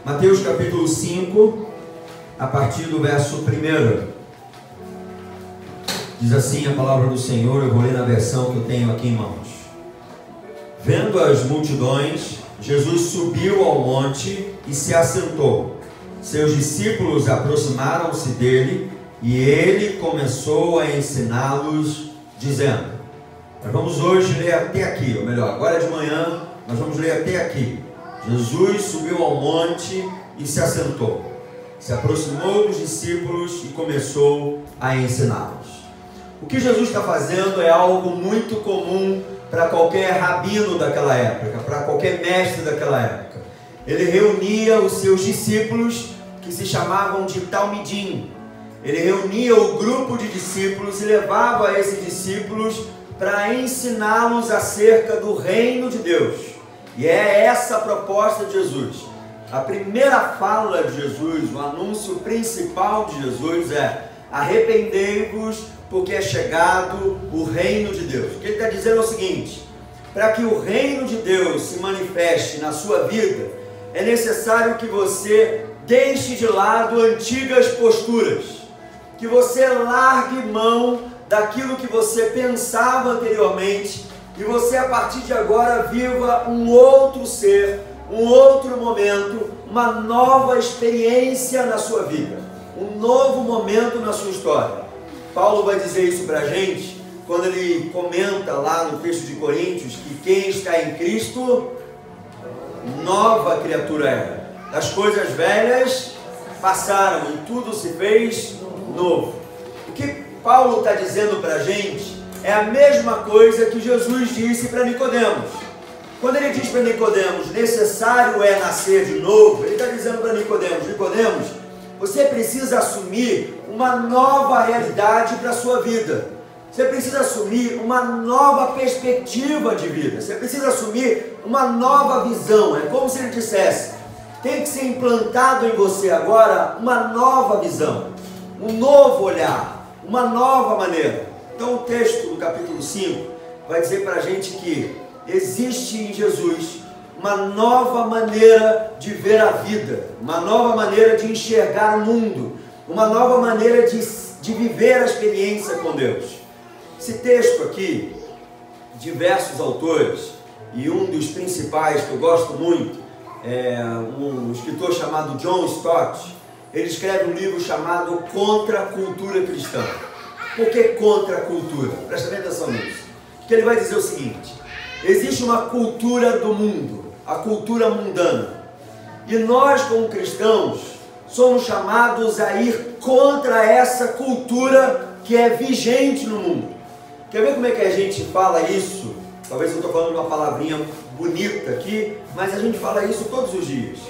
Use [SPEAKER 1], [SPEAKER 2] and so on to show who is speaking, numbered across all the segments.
[SPEAKER 1] Mateus capítulo 5, a partir do verso 1. Diz assim a palavra do Senhor, eu vou ler na versão que eu tenho aqui em mãos. Vendo as multidões, Jesus subiu ao monte e se assentou. Seus discípulos aproximaram-se dele e ele começou a ensiná-los, dizendo... Nós vamos hoje ler até aqui, ou melhor, agora de manhã nós vamos ler até aqui. Jesus subiu ao monte e se assentou. Se aproximou dos discípulos e começou a ensiná-los. O que Jesus está fazendo é algo muito comum para qualquer rabino daquela época, para qualquer mestre daquela época. Ele reunia os seus discípulos, que se chamavam de talmidim. Ele reunia o grupo de discípulos e levava esses discípulos para ensiná-los acerca do reino de Deus. E é essa a proposta de Jesus. A primeira fala de Jesus, o anúncio principal de Jesus é: arrependei-vos, porque é chegado o reino de Deus. O que ele está dizendo é o seguinte: para que o reino de Deus se manifeste na sua vida, é necessário que você deixe de lado antigas posturas, que você largue mão daquilo que você pensava anteriormente, e você a partir de agora viva um outro ser, um outro momento, uma nova experiência na sua vida, um novo momento na sua história. Paulo vai dizer isso para a gente quando ele comenta lá no texto de Coríntios que quem está em Cristo, nova criatura é. As coisas velhas passaram e tudo se fez novo. O que Paulo está dizendo para a gente é a mesma coisa que Jesus disse para Nicodemos. Quando ele diz para Nicodemos, necessário é nascer de novo, ele está dizendo para Nicodemos, Nicodemos, você precisa assumir uma nova realidade para a sua vida. Você precisa assumir uma nova perspectiva de vida. Você precisa assumir uma nova visão. É como se ele dissesse, tem que ser implantado em você agora uma nova visão, um novo olhar, uma nova maneira. Então o texto do capítulo 5 vai dizer para a gente que existe em Jesus uma nova maneira de ver a vida, uma nova maneira de enxergar o mundo, uma nova maneira de viver a experiência com Deus. Esse texto aqui, diversos autores, e um dos principais que eu gosto muito, é um escritor chamado John Stott. Ele escreve um livro chamado Contra a Cultura Cristã. Por que contra a cultura? Presta bem atenção nisso. Porque ele vai dizer o seguinte: existe uma cultura do mundo, a cultura mundana. E nós, como cristãos, somos chamados a ir contra essa cultura que é vigente no mundo. Quer ver como é que a gente fala isso? Talvez eu estou falando uma palavrinha bonita aqui, mas a gente fala isso todos os dias.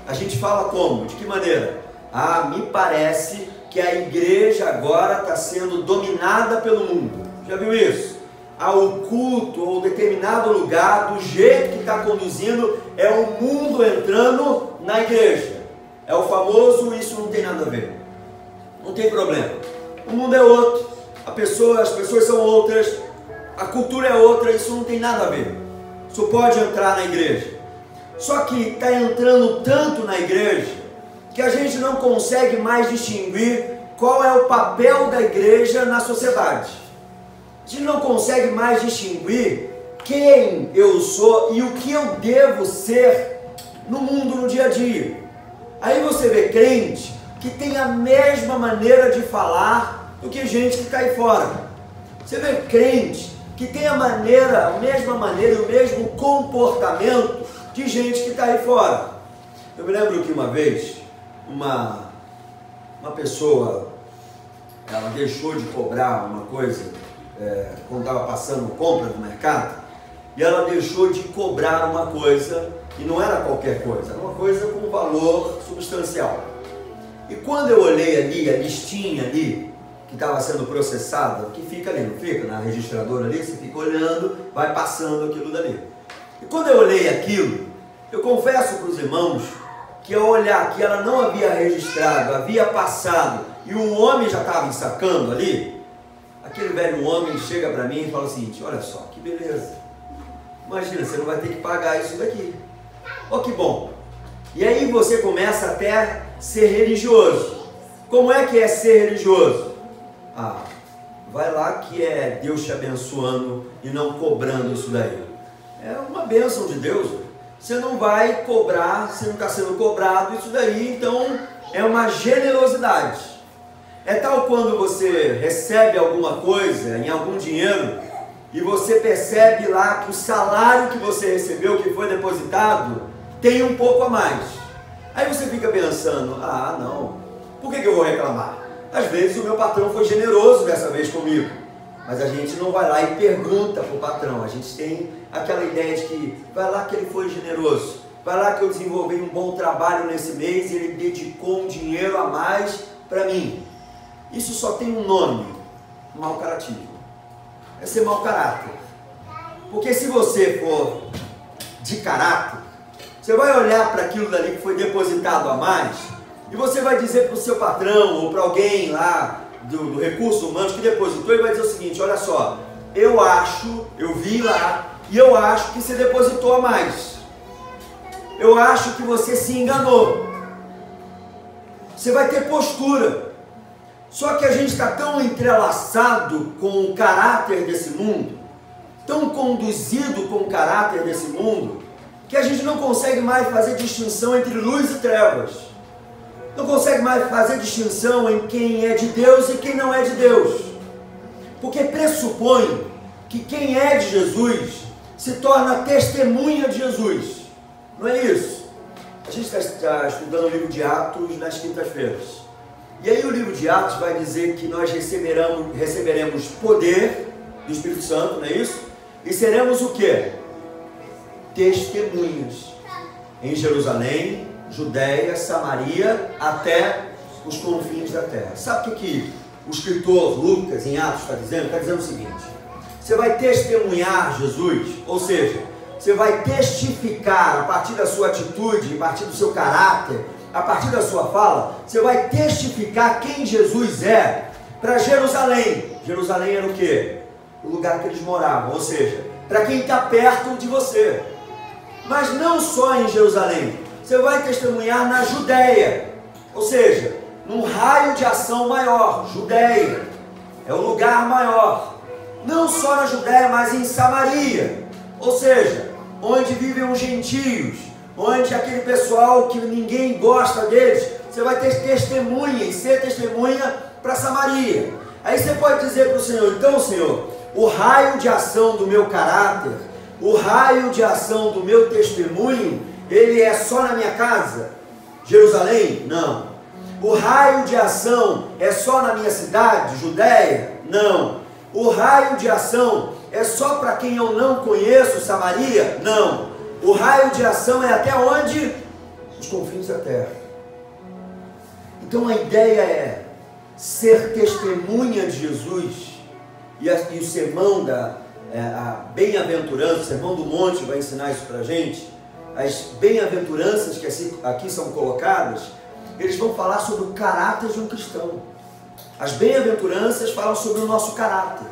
[SPEAKER 1] A gente fala como? De que maneira? Ah, me parece que a igreja agora está sendo dominada pelo mundo. Já viu isso? Ah, o culto ou determinado lugar, do jeito que está conduzindo, é o mundo entrando na igreja. É o famoso, isso não tem nada a ver. Não tem problema. O mundo é outro, as pessoas são outras, a cultura é outra, isso não tem nada a ver. Isso pode entrar na igreja. Só que está entrando tanto na igreja que a gente não consegue mais distinguir qual é o papel da igreja na sociedade. A gente não consegue mais distinguir quem eu sou e o que eu devo ser no mundo, no dia a dia. Aí você vê crente que tem a mesma maneira de falar do que gente que está aí fora. Você vê crente que tem a mesma maneira e o mesmo comportamento de gente que está aí fora. Eu me lembro que uma vez uma pessoa, ela deixou de cobrar uma coisa quando estava passando compra no mercado, e ela deixou de cobrar uma coisa, e não era qualquer coisa, era uma coisa com valor substancial. E quando eu olhei ali, a listinha ali, que estava sendo processada, que fica ali, não fica? Na registradora ali, você fica olhando, vai passando aquilo dali. E quando eu olhei aquilo, eu confesso para os irmãos, que ao olhar que ela não havia registrado, havia passado, e um homem já estava ensacando ali, aquele velho homem chega para mim e fala o seguinte: olha só, que beleza, imagina, você não vai ter que pagar isso daqui, ó que bom. E aí você começa até a ser religioso. Como é que é ser religioso? Vai lá que é Deus te abençoando e não cobrando isso daí. É uma bênção de Deus. Você não vai cobrar, você não está sendo cobrado isso daí, então é uma generosidade. É tal quando você recebe alguma coisa, em algum dinheiro, e você percebe lá que o salário que você recebeu, que foi depositado, tem um pouco a mais. Aí você fica pensando, não, por que eu vou reclamar? Às vezes o meu patrão foi generoso dessa vez comigo, mas a gente não vai lá e pergunta para o patrão. A gente tem aquela ideia de que vai lá que ele foi generoso, vai lá que eu desenvolvi um bom trabalho nesse mês e ele dedicou um dinheiro a mais para mim. Isso só tem um nome: mau caratismo. É ser mau caráter. Porque se você for de caráter, você vai olhar para aquilo dali que foi depositado a mais e você vai dizer para o seu patrão ou para alguém lá do recurso humano que depositou, ele vai dizer o seguinte: olha só, eu vi lá e eu acho que você depositou a mais. Eu acho que você se enganou. Você vai ter postura. Só que a gente está tão entrelaçado com o caráter desse mundo, tão conduzido com o caráter desse mundo, que a gente não consegue mais fazer distinção entre luz e trevas. Não consegue mais fazer distinção em quem é de Deus e quem não é de Deus. Porque pressupõe que quem é de Jesus se torna testemunha de Jesus. Não é isso? A gente está estudando o livro de Atos nas quintas-feiras. E aí o livro de Atos vai dizer que nós receberemos poder do Espírito Santo, não é isso? E seremos o quê? Testemunhas em Jerusalém, Judéia, Samaria, até os confins da terra. Sabe o que o escritor Lucas em Atos está dizendo? Está dizendo o seguinte: você vai testemunhar Jesus, ou seja, você vai testificar a partir da sua atitude, a partir do seu caráter, a partir da sua fala, você vai testificar quem Jesus é para Jerusalém. Jerusalém era o quê? O lugar que eles moravam, ou seja, para quem está perto de você. Mas não só em Jerusalém, você vai testemunhar na Judéia, ou seja, num raio de ação maior. Judéia é o lugar maior. Não só na Judéia, mas em Samaria, ou seja, onde vivem os gentios, onde aquele pessoal que ninguém gosta deles, você vai ter testemunha e ser testemunha para Samaria. Aí você pode dizer para o Senhor: então, Senhor, o raio de ação do meu caráter, o raio de ação do meu testemunho, ele é só na minha casa, Jerusalém? Não. O raio de ação é só na minha cidade, Judéia? Não. O raio de ação é só para quem eu não conheço, Samaria? Não. O raio de ação é até onde? Os confins da terra. Então a ideia é ser testemunha de Jesus. E o sermão a bem-aventurança, o sermão do monte vai ensinar isso para a gente. As bem-aventuranças que aqui são colocadas, eles vão falar sobre o caráter de um cristão. As bem-aventuranças falam sobre o nosso caráter.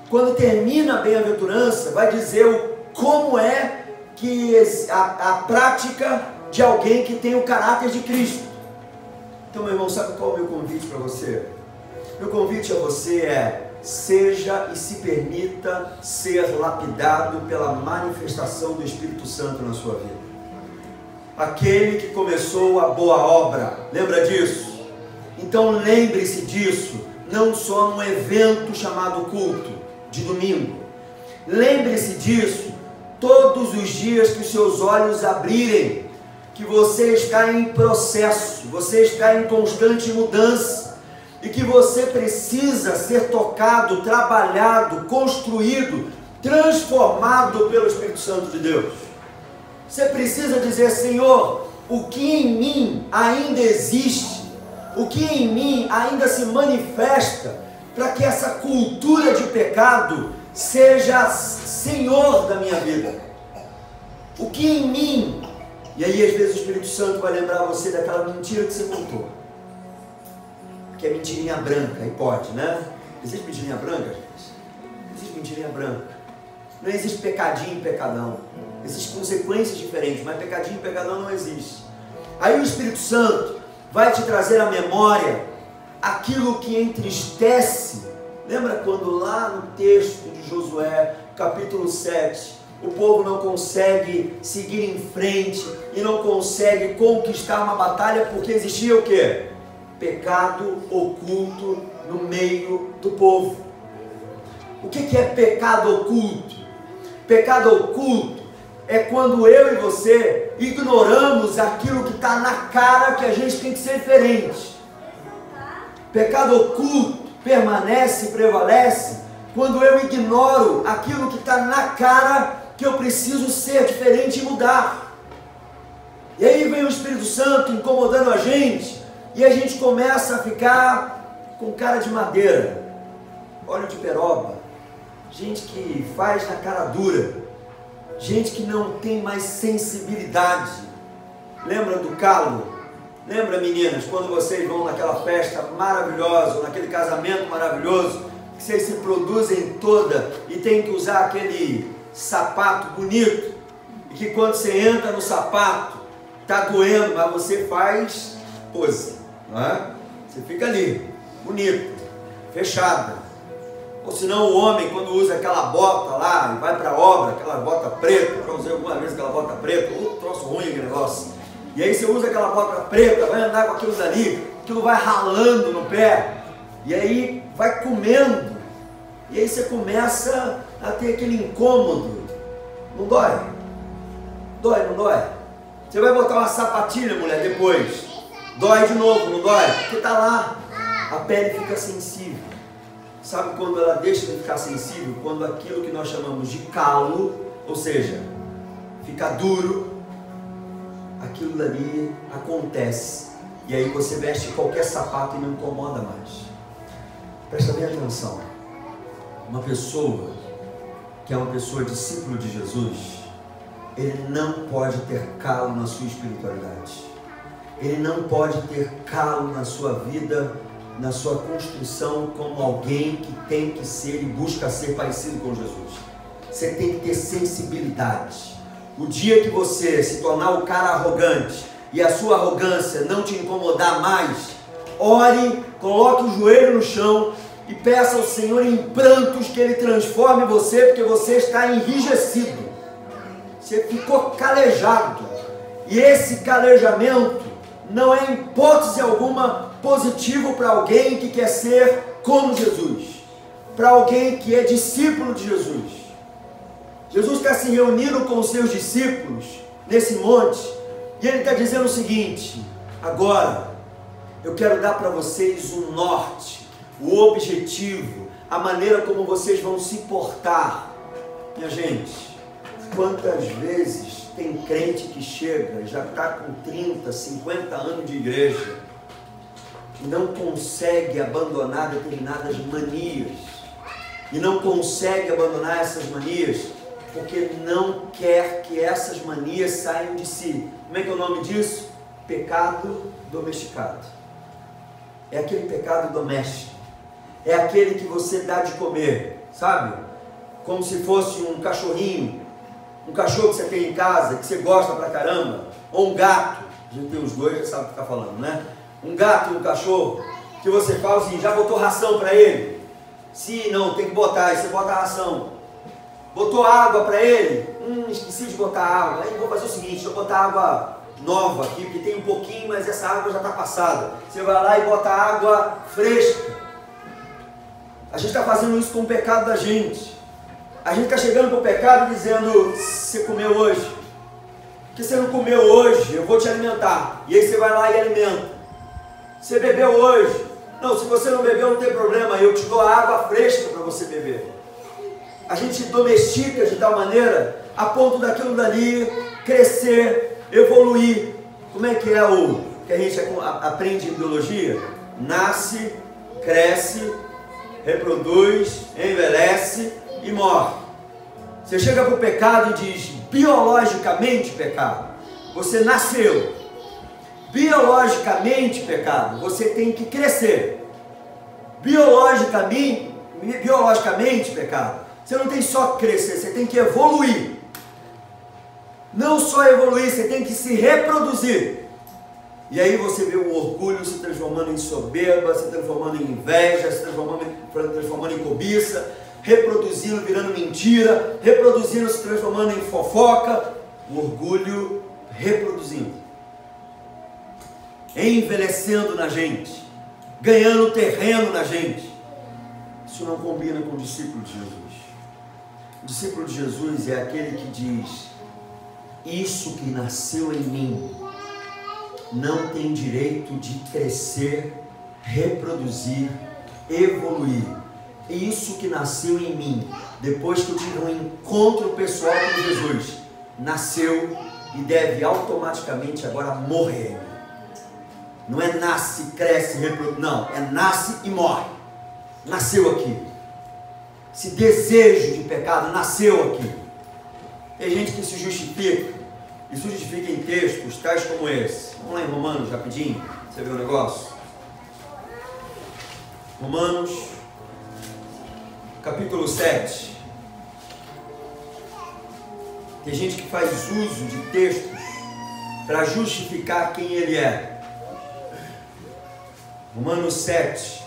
[SPEAKER 1] Quando termina a bem-aventurança, vai dizer como é que a prática de alguém que tem o caráter de Cristo. Então, meu irmão, sabe qual é o meu convite para você? Meu convite a você é: seja e se permita ser lapidado pela manifestação do Espírito Santo na sua vida. Aquele que começou a boa obra, lembra disso? Então lembre-se disso, não só num evento chamado culto de domingo. Lembre-se disso todos os dias que os seus olhos abrirem, que você está em processo, você está em constante mudança, e que você precisa ser tocado, trabalhado, construído, transformado pelo Espírito Santo de Deus. Você precisa dizer: Senhor, o que em mim ainda existe, o que em mim ainda se manifesta, para que essa cultura de pecado seja Senhor da minha vida. O que em mim, e aí às vezes o Espírito Santo vai lembrar você daquela mentira que você contou, que é mentirinha branca, e pode, né? Existe mentirinha branca, gente? Existe mentirinha branca. Não existe pecadinho e pecadão. Existem consequências diferentes, mas pecadinho e pecadão não existe. Aí o Espírito Santo vai te trazer à memória aquilo que entristece. Lembra quando lá no texto de Josué, capítulo 7, o povo não consegue seguir em frente e não consegue conquistar uma batalha porque existia o quê? Pecado oculto no meio do povo. O que é pecado oculto? Pecado oculto é quando eu e você ignoramos aquilo que está na cara que a gente tem que ser diferente. Pecado oculto permanece, prevalece quando eu ignoro aquilo que está na cara que eu preciso ser diferente e mudar. E aí vem o Espírito Santo incomodando a gente e a gente começa a ficar com cara de madeira, óleo de peroba, gente que faz na cara dura, gente que não tem mais sensibilidade. Lembra do calo? Lembra, meninas, quando vocês vão naquela festa maravilhosa, naquele casamento maravilhoso, que vocês se produzem toda e tem que usar aquele sapato bonito, e que quando você entra no sapato, tá doendo, mas você faz pose, não é? Você fica ali, bonito, fechada. Ou senão o homem, quando usa aquela bota lá, e vai para a obra, aquela bota preta, já usei alguma vez aquela bota preta, troço ruim aquele negócio. E aí você usa aquela bota preta, vai andar com aquilo dali, aquilo vai ralando no pé, e aí vai comendo, e aí você começa a ter aquele incômodo. Não dói? Dói, não dói? Você vai botar uma sapatilha, mulher, depois, dói de novo, não dói? Porque tá lá, a pele fica sensível. Sabe quando ela deixa de ficar sensível? Quando aquilo que nós chamamos de calo, ou seja, fica duro, aquilo dali acontece, e aí você veste qualquer sapato e não incomoda mais. Presta bem atenção. Uma pessoa que é uma pessoa discípulo de Jesus, ele não pode ter calo na sua espiritualidade, ele não pode ter calo na sua vida, na sua construção como alguém que tem que ser e busca ser parecido com Jesus. Você tem que ter sensibilidade. O dia que você se tornar o cara arrogante e a sua arrogância não te incomodar mais, ore, coloque o joelho no chão e peça ao Senhor em prantos que Ele transforme você, porque você está enrijecido, você ficou calejado, e esse calejamento não é em hipótese alguma positivo para alguém que quer ser como Jesus, para alguém que é discípulo de Jesus. Jesus está se reunindo com os seus discípulos nesse monte, e Ele está dizendo o seguinte: agora eu quero dar para vocês o norte, o objetivo, a maneira como vocês vão se portar. Minha gente, quantas vezes tem crente que chega, já está com 30, 50 anos de igreja, e não consegue abandonar determinadas manias, e não consegue abandonar essas manias, porque não quer que essas manias saiam de si. Como é que é o nome disso? Pecado domesticado. É aquele pecado doméstico. É aquele que você dá de comer, sabe? Como se fosse um cachorrinho, um cachorro que você tem em casa, que você gosta pra caramba, ou um gato. A gente tem os dois, já sabe o que está falando, né? Um gato e um cachorro, que você fala assim, já botou ração para ele? Se não, tem que botar, aí você bota a ração. Botou água para ele? Esqueci de botar água. Aí eu vou fazer o seguinte, deixa eu botar água nova aqui, porque tem um pouquinho, mas essa água já está passada. Você vai lá e bota água fresca. A gente está fazendo isso com o pecado da gente. A gente está chegando para o pecado dizendo, você comeu hoje? Porque você não comeu hoje, eu vou te alimentar. E aí você vai lá e alimenta. Você bebeu hoje? Não, se você não bebeu não tem problema, eu te dou água fresca para você beber. A gente domestica de tal maneira a ponto daquilo dali crescer, evoluir. Como é que é o que a gente aprende em biologia? Nasce, cresce, reproduz, envelhece e morre. Você chega para o pecado e diz, biologicamente pecado, você nasceu. Biologicamente pecado, você tem que crescer. Biologicamente pecado, você não tem só que crescer, você tem que evoluir. Não só evoluir, você tem que se reproduzir. E aí você vê o orgulho se transformando em soberba, se transformando em inveja, se transformando em cobiça, reproduzindo, virando mentira, reproduzindo, se transformando em fofoca. O orgulho reproduzindo, envelhecendo na gente, ganhando terreno na gente. Isso não combina com o discípulo de Jesus. O discípulo de Jesus é aquele que diz: isso que nasceu em mim não tem direito de crescer, reproduzir, evoluir. Isso que nasceu em mim, depois que eu tive um encontro pessoal com Jesus, nasceu e deve automaticamente agora morrer. Não é nasce, cresce, reproduz, não, é nasce e morre. Nasceu aqui. Esse desejo de pecado nasceu aqui. Tem gente que se justifica, e se justifica em textos tais como esse. Vamos lá em Romanos rapidinho, você vê o negócio? Romanos, capítulo 7. Tem gente que faz uso de textos para justificar quem ele é. Romanos 7,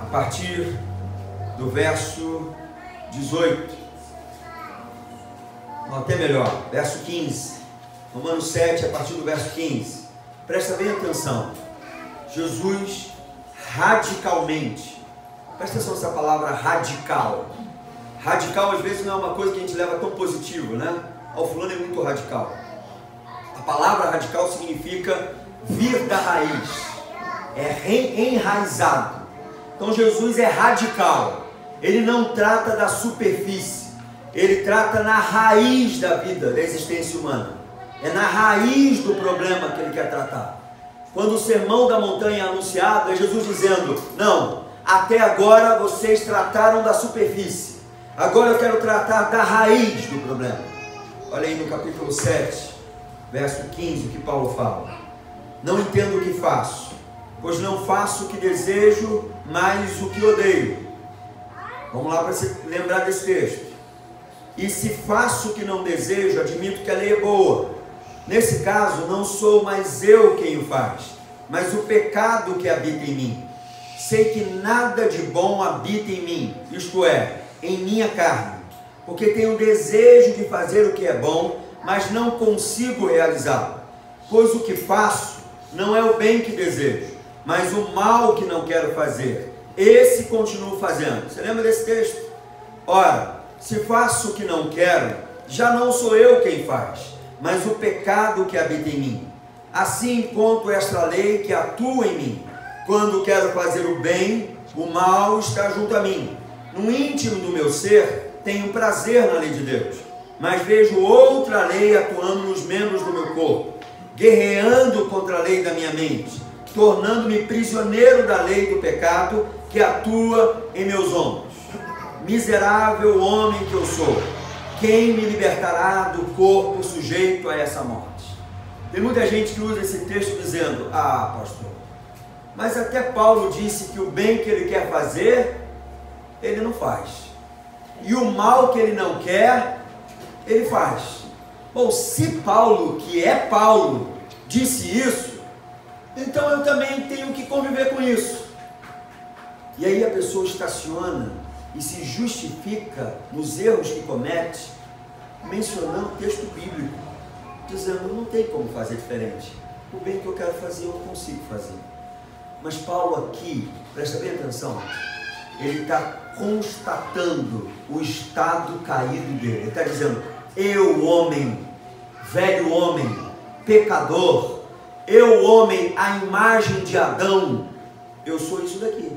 [SPEAKER 1] a partir do verso 18, ou até melhor, verso 15. Romanos 7, a partir do verso 15. Presta bem atenção. Jesus radicalmente, presta atenção nessa palavra radical. Radical às vezes não é uma coisa que a gente leva tão positivo, né? O fulano é muito radical. A palavra radical significa vir da raiz, é enraizado. Então Jesus é radical. Ele não trata da superfície, ele trata na raiz da vida, da existência humana. É na raiz do problema que ele quer tratar. Quando o sermão da montanha é anunciado, é Jesus dizendo: não, até agora vocês trataram da superfície, agora eu quero tratar da raiz do problema. Olha aí no capítulo 7, verso 15, o que Paulo fala: não entendo o que faço, pois não faço o que desejo, mas o que odeio. Vamos lá para se lembrar desse texto. E se faço o que não desejo, admito que a lei é boa. Nesse caso, não sou mais eu quem o faz, mas o pecado que habita em mim. Sei que nada de bom habita em mim, isto é, em minha carne, porque tenho desejo de fazer o que é bom, mas não consigo realizá-lo. Pois o que faço não é o bem que desejo, mas o mal que não quero fazer, esse continuo fazendo. Você lembra desse texto? Ora, se faço o que não quero, já não sou eu quem faz, mas o pecado que habita em mim. Assim encontro esta lei que atua em mim. Quando quero fazer o bem, o mal está junto a mim. No íntimo do meu ser, tenho prazer na lei de Deus, mas vejo outra lei atuando nos membros do meu corpo, guerreando contra a lei da minha mente, tornando-me prisioneiro da lei do pecado que atua em meus ombros. Miserável homem que eu sou, quem me libertará do corpo sujeito a essa morte? Tem muita gente que usa esse texto dizendo: ah, pastor, mas até Paulo disse que o bem que ele quer fazer, ele não faz, e o mal que ele não quer, ele faz. Bom, se Paulo, que é Paulo, disse isso, então eu também tenho que conviver com isso. E aí a pessoa estaciona e se justifica nos erros que comete, mencionando o texto bíblico, dizendo: não tem como fazer diferente, o bem que eu quero fazer eu não consigo fazer. Mas Paulo aqui, presta bem atenção, ele está constatando o estado caído dele. Ele está dizendo: eu, homem, velho homem, pecador, eu, homem, a imagem de Adão, eu sou isso daqui.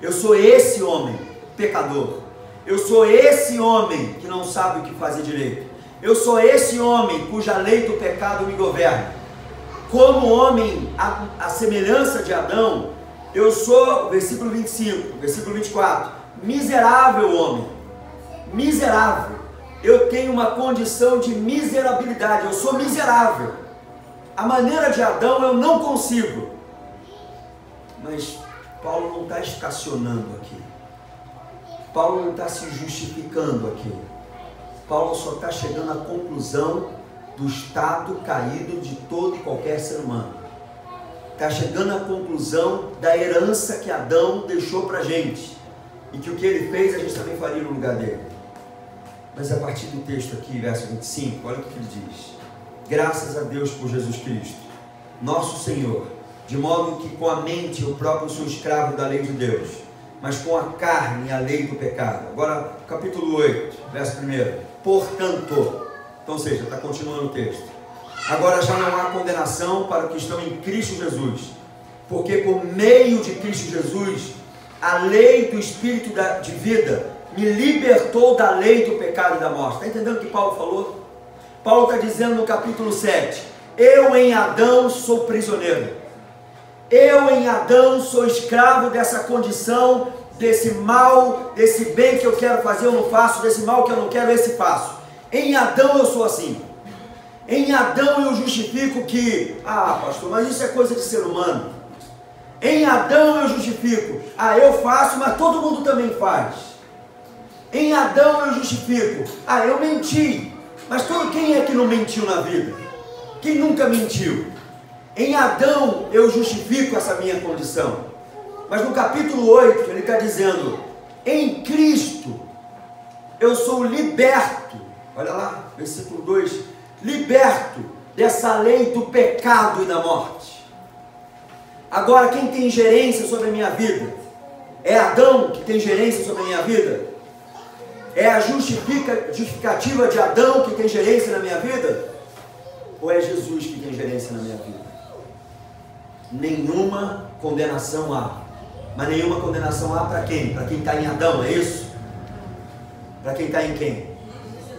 [SPEAKER 1] Eu sou esse homem pecador. Eu sou esse homem que não sabe o que fazer direito. Eu sou esse homem cuja lei do pecado me governa. Como homem, a semelhança de Adão, eu sou, versículo 25, versículo 24, miserável homem, miserável. Eu tenho uma condição de miserabilidade, eu sou miserável. A maneira de Adão eu não consigo. Mas Paulo não está estacionando aqui. Paulo não está se justificando aqui. Paulo só está chegando à conclusão do estado caído de todo e qualquer ser humano. Está chegando à conclusão da herança que Adão deixou para a gente, e que o que ele fez a gente também faria no lugar dele. Mas a partir do texto aqui, verso 25, olha o que ele diz: graças a Deus por Jesus Cristo, nosso Senhor, de modo que com a mente eu próprio sou escravo da lei de Deus, mas com a carne a lei do pecado. Agora, capítulo 8, verso 1. Portanto, então, ou seja, está continuando o texto. Agora já não há condenação para os que estão em Cristo Jesus, porque por meio de Cristo Jesus, a lei do Espírito de vida me libertou da lei do pecado e da morte. Está entendendo o que Paulo falou? Paulo está dizendo no capítulo 7, eu em Adão sou prisioneiro. Eu em Adão sou escravo dessa condição, desse mal, desse bem que eu quero fazer eu não faço, desse mal que eu não quero esse faço. Em Adão eu sou assim. Em Adão eu justifico que, pastor, mas isso é coisa de ser humano. Em Adão eu justifico, eu faço, mas todo mundo também faz. Em Adão eu justifico, eu menti, mas quem é que não mentiu na vida? Quem nunca mentiu? Em Adão eu justifico essa minha condição. Mas no capítulo 8 ele está dizendo, em Cristo eu sou liberto. Olha lá, versículo 2, liberto dessa lei do pecado e da morte. Agora quem tem gerência sobre a minha vida? É Adão que tem gerência sobre a minha vida? É a justificativa de Adão que tem gerência na minha vida? Ou é Jesus que tem gerência na minha vida? Nenhuma condenação há. Mas nenhuma condenação há para quem? Para quem está em Adão, é isso? Para quem está em quem?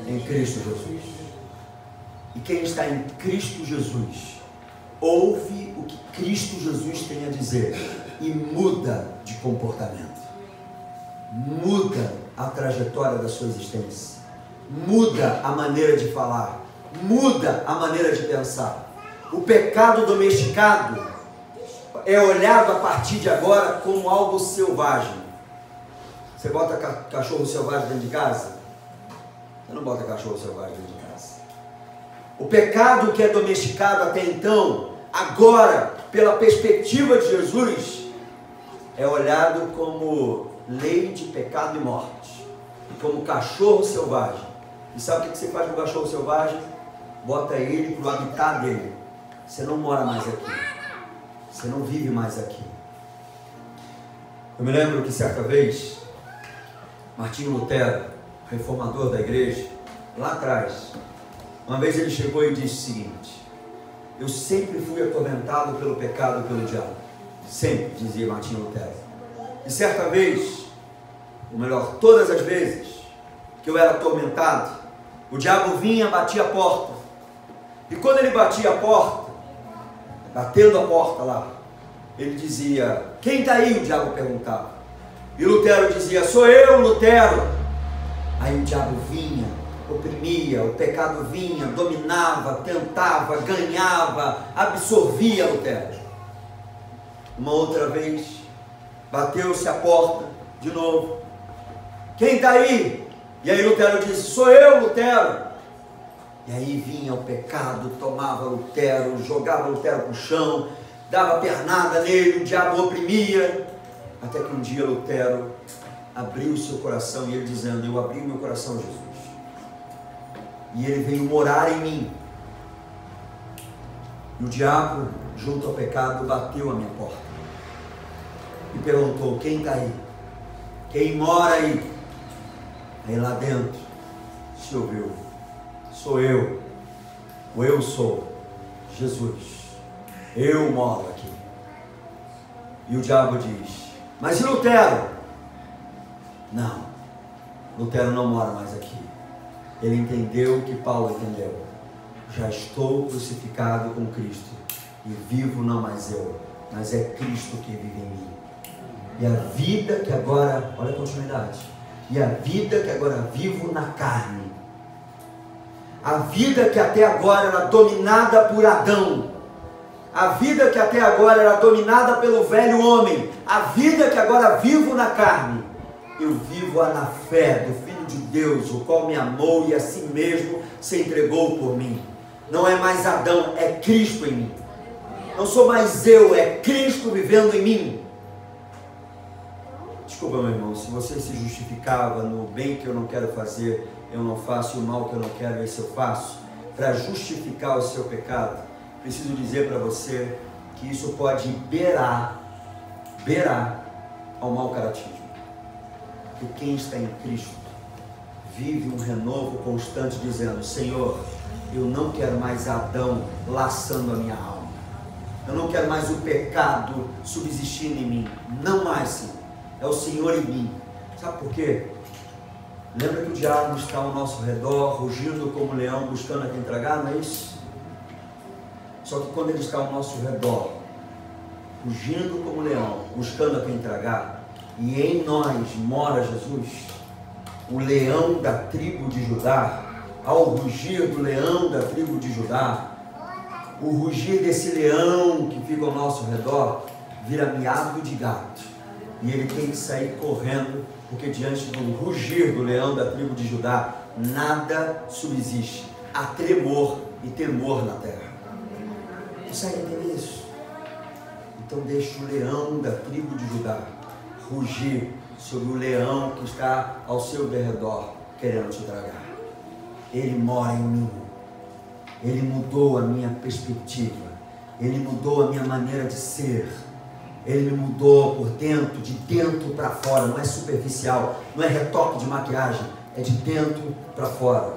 [SPEAKER 1] Em Cristo Jesus. E quem está em Cristo Jesus, ouve o que Cristo Jesus tem a dizer e muda de comportamento. Muda a trajetória da sua existência. Muda a maneira de falar. Muda a maneira de pensar. O pecado domesticado é olhado a partir de agora como algo selvagem. Você bota cachorro selvagem dentro de casa? Você não bota cachorro selvagem dentro de casa. O pecado que é domesticado até então, agora, pela perspectiva de Jesus, é olhado como lei de pecado e morte, como cachorro selvagem. E sabe o que você faz com o cachorro selvagem? Bota ele para o habitat dele. Você não mora mais aqui. Você não vive mais aqui. Eu me lembro que certa vez, Martinho Lutero, reformador da igreja, lá atrás, uma vez ele chegou e disse o seguinte: eu sempre fui atormentado pelo pecado e pelo diabo. Sempre, dizia Martinho Lutero. E certa vez, ou melhor, todas as vezes que eu era atormentado, o diabo vinha e batia a porta. E quando ele batia a porta, batendo a porta lá, ele dizia: quem está aí? O diabo perguntava. E Lutero dizia: sou eu, Lutero. Aí o diabo vinha, oprimia, o pecado vinha, dominava, tentava, ganhava, absorvia Lutero. Uma outra vez, bateu-se a porta de novo. Quem está aí? E aí Lutero disse: sou eu, Lutero. E aí vinha o pecado, tomava Lutero, jogava Lutero para o chão, dava pernada nele, o diabo oprimia, até que um dia Lutero abriu o seu coração, e ele dizendo: eu abri o meu coração a Jesus, e ele veio morar em mim. E o diabo, junto ao pecado, bateu a minha porta e perguntou: quem está aí? Quem mora aí? Aí lá dentro se ouviu: sou eu, ou eu sou Jesus, eu moro aqui. E o diabo diz: mas e Lutero? Não, Lutero não mora mais aqui. Ele entendeu o que Paulo entendeu: já estou crucificado com Cristo, e vivo não mais eu, mas é Cristo que vive em mim. E a vida que agora, olha a continuidade, e a vida que agora vivo na carne, a vida que até agora era dominada por Adão, a vida que até agora era dominada pelo velho homem, a vida que agora vivo na carne, eu vivo na fé do Filho de Deus, o qual me amou e a si mesmo se entregou por mim. Não é mais Adão, é Cristo em mim. Não sou mais eu, é Cristo vivendo em mim. Desculpa, meu irmão, se você se justificava no bem que eu não quero fazer, eu não faço, e o mal que eu não quero, esse eu faço, para justificar o seu pecado, preciso dizer para você que isso pode beirar ao mau caratismo. Porque quem está em Cristo vive um renovo constante, dizendo: Senhor, eu não quero mais Adão laçando a minha alma. Eu não quero mais o pecado subsistindo em mim. Não mais, Senhor. É o Senhor em mim. Sabe por quê? Lembra que o diabo está ao nosso redor, rugindo como um leão, buscando a quem tragar, não é isso? Só que quando ele está ao nosso redor, rugindo como um leão, buscando a quem tragar, e em nós mora Jesus, o leão da tribo de Judá, ao rugir do leão da tribo de Judá, o rugir desse leão que fica ao nosso redor, vira miado de gato. E ele tem que sair correndo, porque diante do rugir do leão da tribo de Judá, nada subsiste. Há tremor e temor na terra. Consegue entender isso? Então deixe o leão da tribo de Judá rugir sobre o leão que está ao seu derredor, querendo te tragar. Ele mora em mim. Ele mudou a minha perspectiva. Ele mudou a minha maneira de ser. Ele me mudou por dentro, de dentro para fora. Não é superficial, não é retoque de maquiagem, é de dentro para fora.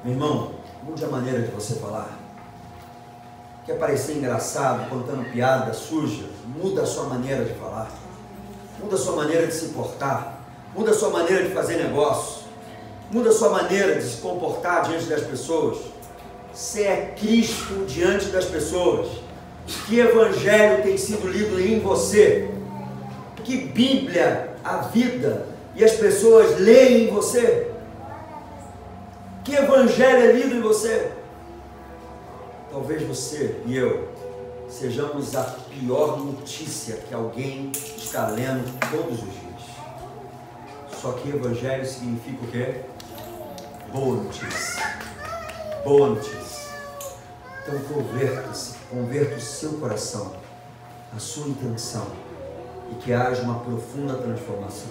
[SPEAKER 1] Meu irmão, mude a maneira de você falar. Quer parecer engraçado, contando piada suja? Muda a sua maneira de falar. Muda a sua maneira de se portar. Muda a sua maneira de fazer negócio. Muda a sua maneira de se comportar diante das pessoas. Você é Cristo diante das pessoas. Que evangelho tem sido lido em você? Que Bíblia, a vida e as pessoas leem em você? Que evangelho é lido em você? Talvez você e eu sejamos a pior notícia que alguém está lendo todos os dias. Só que evangelho significa o quê? Boa notícia. Boa notícia. Então converta o seu coração, a sua intenção, e que haja uma profunda transformação.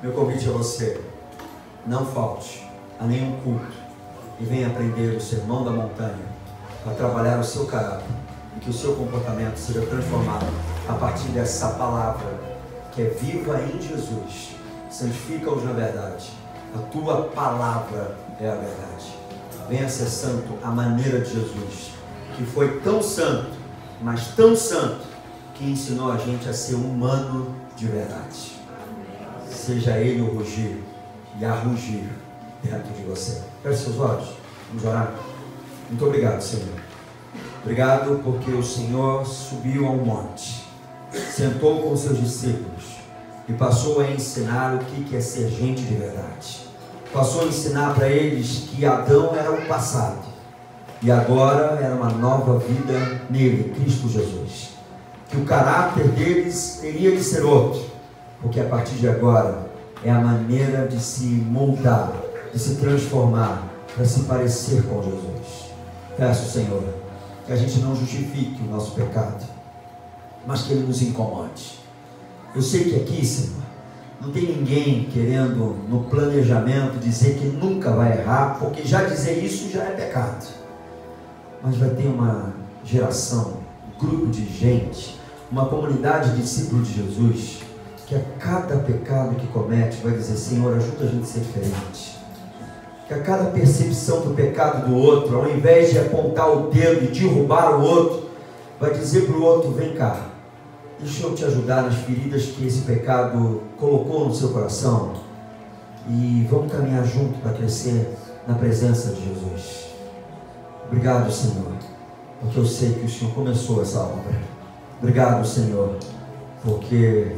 [SPEAKER 1] Meu convite a você: não falte a nenhum culto e venha aprender o sermão da montanha para trabalhar o seu caráter e que o seu comportamento seja transformado a partir dessa palavra que é viva em Jesus. Santifica-os na verdade. A tua palavra é a verdade. Venha ser santo à maneira de Jesus, que foi tão santo, mas tão santo, que ensinou a gente a ser humano de verdade. Seja Ele o rugir e a rugir dentro de você. Feche seus olhos, vamos orar. Muito obrigado, Senhor. Obrigado porque o Senhor subiu a um monte, sentou com seus discípulos e passou a ensinar o que é ser gente de verdade. Passou a ensinar para eles que Adão era o passado e agora era uma nova vida nele, Cristo Jesus. Que o caráter deles teria de ser outro, porque a partir de agora é a maneira de se moldar, de se transformar, para se parecer com Jesus. Peço, Senhor, que a gente não justifique o nosso pecado, mas que Ele nos incomode. Eu sei que aqui, Senhor, não tem ninguém querendo no planejamento dizer que nunca vai errar, porque já dizer isso já é pecado. Mas vai ter uma geração, um grupo de gente, uma comunidade de discípulos de Jesus, que a cada pecado que comete vai dizer: Senhor, ajuda a gente a ser diferente. Que a cada percepção do pecado do outro, ao invés de apontar o dedo e derrubar o outro, vai dizer para o outro: vem cá, deixa eu te ajudar nas feridas que esse pecado colocou no seu coração, e vamos caminhar junto para crescer na presença de Jesus. Obrigado, Senhor, porque eu sei que o Senhor começou essa obra. Obrigado, Senhor, porque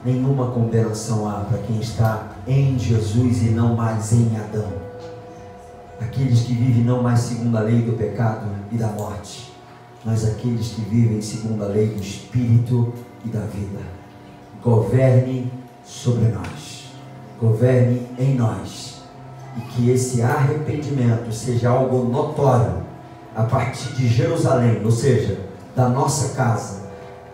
[SPEAKER 1] nenhuma condenação há para quem está em Jesus e não mais em Adão. Aqueles que vivem não mais segundo a lei do pecado e da morte, mas aqueles que vivem segundo a lei do Espírito e da vida. Governe sobre nós, governe em nós, e que esse arrependimento seja algo notório a partir de Jerusalém, ou seja, da nossa casa.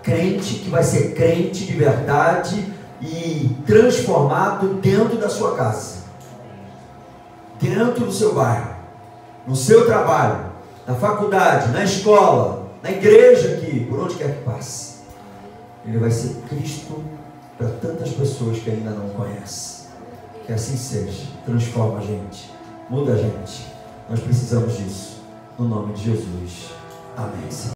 [SPEAKER 1] Crente que vai ser crente de verdade e transformado dentro da sua casa, dentro do seu bairro, no seu trabalho, na faculdade, na escola, na igreja aqui, por onde quer que passe. Ele vai ser Cristo para tantas pessoas que ainda não conhecem. Que assim seja. Transforma a gente, muda a gente. Nós precisamos disso. No nome de Jesus. Amém.